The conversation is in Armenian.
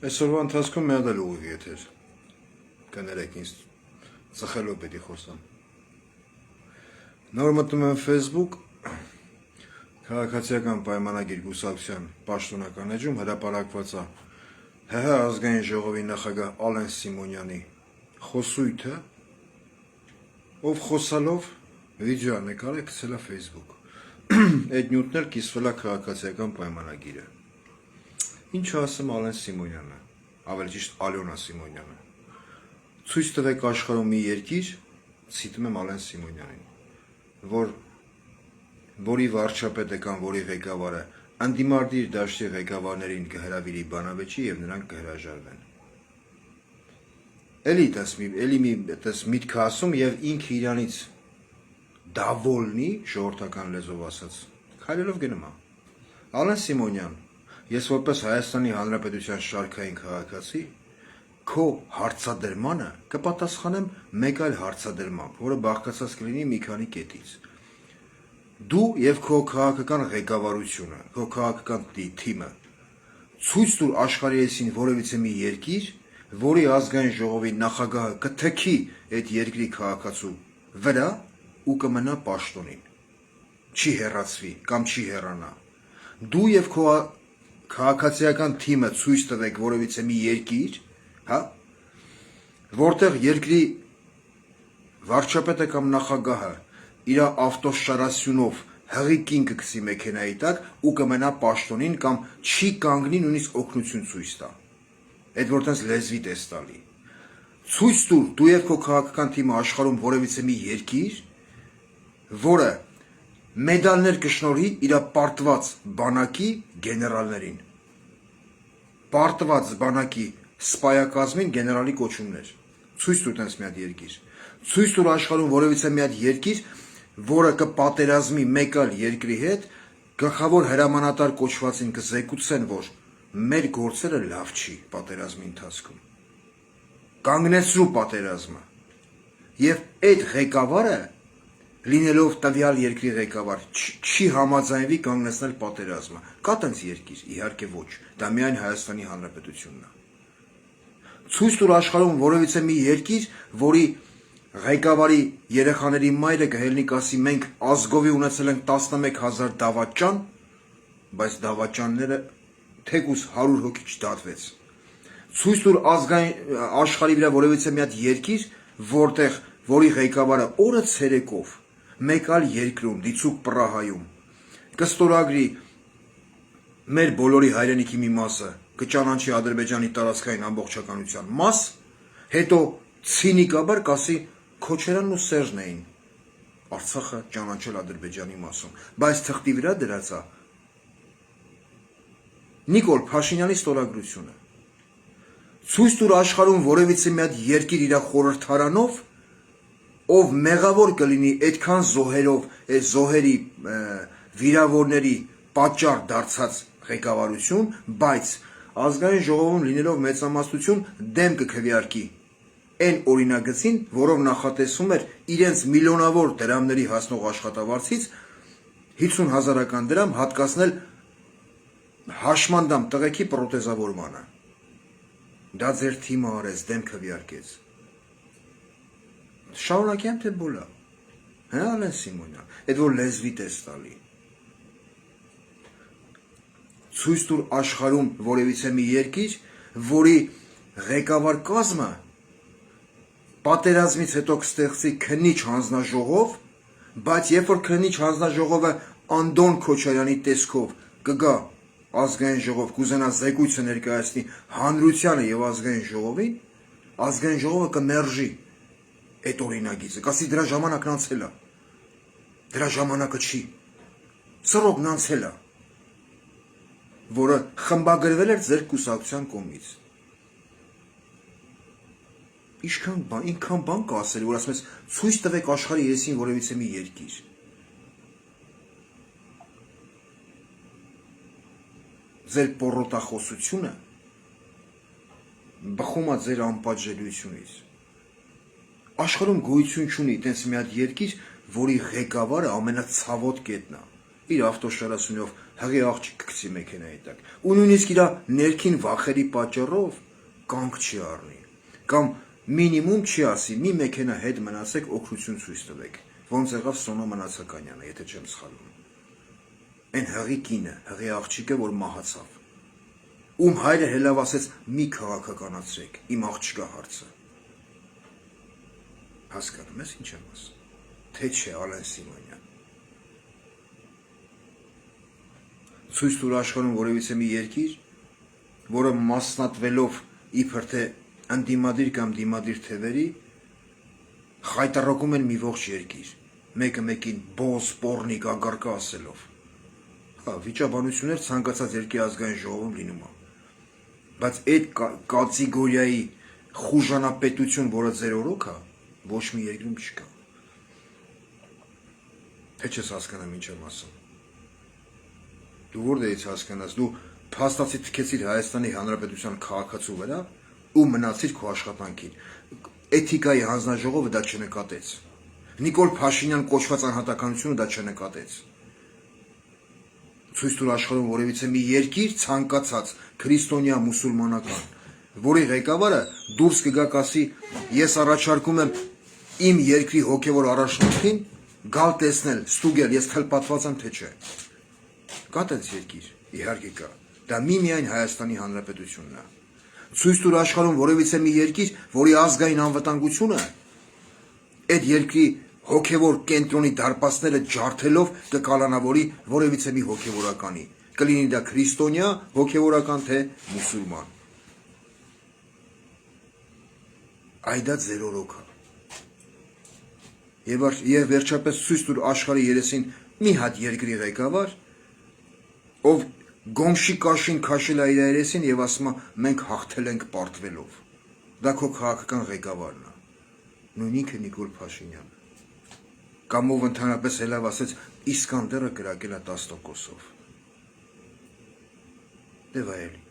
Այսօրվա ընթացքում մի հատ էլ ուղիղ եթեր կներեք ինձ ծխելով պետք է խոսամ։ Նոր մտնում եմ Facebook քաղաքացիական պայմանագիր կուսակցության պաշտոնական էջում հրապարակված է ՀՀ ազգային ժողովի նախագահ Ալեն Սիմոնյանի խոսույթը, ով խոսալով վիդեո նկարել գցել է Facebook։ Այդ նյութն էլ կիսվել է քաղաքացիական պայմանագիրը։ Ինչ ասեմ Ալեն Սիմոնյանը, ավելի ճիշտ Ալյոնա Սիմոնյանը։ Ցույց տվեք աշխարհում մի երկիր, ցիտում եմ Ալեն Սիմոնյանին, որի վարչապետը կամ որի ղեկավարը անդիմարդիր դաշտի ղեկավարներին կհրավիրի բանավեճի եւ նրանք կհրաժարվեն։ Էլի միտք ասում եւ ինքը իրանից դավոլնի ժողովրդական լեզվով ասած։ Քայլելով գնում է։ Ալեն Սիմոնյան, ես որպես Հայաստանի Հանրապետության շարքային քաղաքացի քո հարցադրմանը կպատասխանեմ մեկ այլ հարցադրմամբ, որը բաղկացած կլինի մի քանի կետից։ Դու եւ քո քաղաքական ղեկավարությունը, քո քաղաքական թիմը ցույց տուր աշխարհի եսին որևիցե մի երկիր, որի ազգային ժողովի նախագահը կթքի այդ երկրի քաղաքացու վրա ու կմնա պաշտոնին։ Չի հեռացվի կամ չի հեռանա։ Դու եւ քո քաղաքացիական թիմը ցույց տվեք որևիցե մի երկիր, որտեղ երկրի վարչապետը կամ նախագահը իր ավտոշարասյունով հղիկին կգցի մեքենայի տակ ու կմնա պաշտոնին կամ չի կանգնի նույնիսկ օգնություն ցույց տա։ Այդ որտենց լեզվի տես տալի։ Ցույց տուր դու եւ քո քաղաքական թիմը աշխարհում որևիցե մի երկիր, որը մեդալներ կշնորհի իր պարտված բանակի գեներալներին։ Պարտված բանակի սպայակազմին գեներալի կոչումներ։ Ցույց տուր տես մի հատ երկիր։ Ցույց տուր աշխարհում որևիցե մի հատ երկիր, որը կպատերազմի մեկ այլ երկրի հետ, գլխավոր հրամանատար կոչվածին կզեկուցեն, որ մեր գործերը լավ չի պատերազմի ընթացքում։ Կանգնեցրու պատերազմը։ Եվ այդ ղեկավարը, լինելով տվյալ երկրի ղեկավար, չի համաձայնվի կանգնեցնել պատերազմը։ Կա տենց երկիր, իհարկե ոչ, դա միայն Հայաստանի Հանրապետությունն է։ Ցույց տուր աշխարհում որևիցե մի երկիր, որի ղեկավարի երեխաների մայրը կհելնի կասի մենք ազգովի ունեցել ենք 11000 դավաճան, բայց դավաճանները թեկուզ 100 հոգի չդատվեց։ Ցույց տուր ազգային աշխարհի վրա որևիցե մի հատ երկիր, որի ղեկավարը օրը ցերեկով մեկ այլ երկրում դիցուկ Պրահայում կստորագրի մեր բոլորի հայրենիքի մի մասը, կճանաչի Ադրբեջանի տարածքային ամբողջականության մաս, հետո ցինիկաբար կասի Քոչարյանն ու Սերժն էին Արցախը ճանաչել Ադրբեջանի մասում, բայց թղթի վրա դրած է Նիկոլ Փաշինյանի ստորագրությունը։ Ցույց տուր աշխարհում որևիցե մի հատ երկիր իր խորհրդարանով, ով մեղավոր կլինի այդքան զոհերով, այդ զոհերի վիրավորների պատճառ դարձած ղեկավարություն, բայց ազգային ժողովում լինելով մեծամասնություն դեմ կքվեարկի այն օրինագծին, որով նախատեսում էր իրենց միլիոնավոր դրամների հասնող աշխատավարձից 50,000 դրամ հատկացնել հաշմանդամ տղեկի պրոթեզավորմանը։ Դա ձեր թիմը արեց, դեմ քվեարկեց։ Շարունակեմ թե բոլա։ Հա Ալեն Սիմոնյան, այդ որ լեզվի տես տալի։ Ցույց տուր աշխարհում որևիցե մի երկիր, որի ղեկավար կազմը պատերազմից հետո կստեղծի քննիչ հանձնաժողով, բայց երբ որ քննիչ հանձնաժողովը Անդոն Քոչարյանի տեսքով կգա ազգային ժողով, կուզենա զեկույցը ներկայացնի հանրությանը եւ ազգային ժողովին, ազգային ժողովը կմերժի այդ օրինագիծը, կասի դրա ժամանակն անցել է։ Դրա ժամանակը չի։ Ծրոգն անցել է, որը խմբագրվել էր ձեր կուսակցության կողմից։ Ինքան բան կա ասել, որ ասում ես ցույց տվեք աշխարհի եսին որևիցե մի երկիր։ Ձեր պոռոտախոսությունը բխում է ձեր անպատժելիությունից։ Աշխարհում գոյություն չունի այդպես մի հատ երկիր, որի ղեկավարը ամենացավոտ կետն է։ իր ավտոշարասունով հղի աղջիկ կգցի մեքենայի տակ, ու նույնիսկ իր ներքին վախերի պատճառով կանգ չի առնի, կամ մինիմում չի ասի, մի մեքենա հետ մնացեք, օգնություն ցույց տվեք, ոնց եղավ Սոնո Մնացականյանը, եթե չեմ սխալվում, այն հղի կինը, հղի աղջիկը, որ մահացավ, ում հայրը հելավ ասեց մի քաղաքականացրեք, իմ աղջկա հարցը, հասկանում ես ինչ եմ ասում, թե չէ Ալեն Սիմոնյան, ցույց տուր աշխարհում որևիցե մի երկիր, որը մասնատվելով իբր թե ընդդիմադիր կամ դիմադիր թևերի, խայտառակում են մի ողջ երկիր, մեկը մեկին բոզ, պոռնիկ, ագարկա ասելով, վիճաբանություններ ցանկացած երկրի ազգային ժողովում լինում է, բայց այդ կատեգորիայի խուժանապետություն, որը ձեր օրոք է, ոչ մի երկրում չկա, թե չես հասկանում ինչ եմ ասում, դու որտեղից հասկանաս, դու փաստացի թքեցիր Հայաստանի Հանրապետության քաղաքացու վրա ու մնացիր քո աշխատանքին, էթիկայի հանձնաժողովը դա չնկատեց, Նիկոլ Փաշինյան կոչված անհատականությունը դա չնկատեց, ցույց տուր աշխարհում որևիցե մի երկիր ցանկացած քրիստոնյա մուսուլմանական, որի ղեկավարը դուրս կգա կասի, ես առաջարկում եմ իմ երկրի հոգևոր առաջնորդին գալ տեսնել, ստուգել, ես թլպատված եմ թե չէ, կա տենց երկիր, իհարկե կա, դա միայն Հայաստանի Հանրապետությունն է, ցույց տուր աշխարհում որևիցե մի երկիր, որի ազգային անվտանգությունը այդ երկրի հոգևոր կենտրոնի դարպասները ջարդելով կկալանավորի որևիցե մի հոգևորականի, կլինի դա քրիստոնյա, հոգևորական թե մուսուլման, այ դա ձեր օրոք է, եւ վերջապես ցույց տուր աշխարհի երեսին մի հատ երկրի ղեկավար, ով գոմշի կաշին քաշել է իր երեսին եւ ասում է մենք հաղթել ենք պարտվելով, դա քո քաղաքական ղեկավարն է, նույն ինքը Նիկոլ Փաշինյանը, կամ ով ընդհանրապես հելավ ասեց Իսկանդերը կրակել է 10%-ով, դե վայելի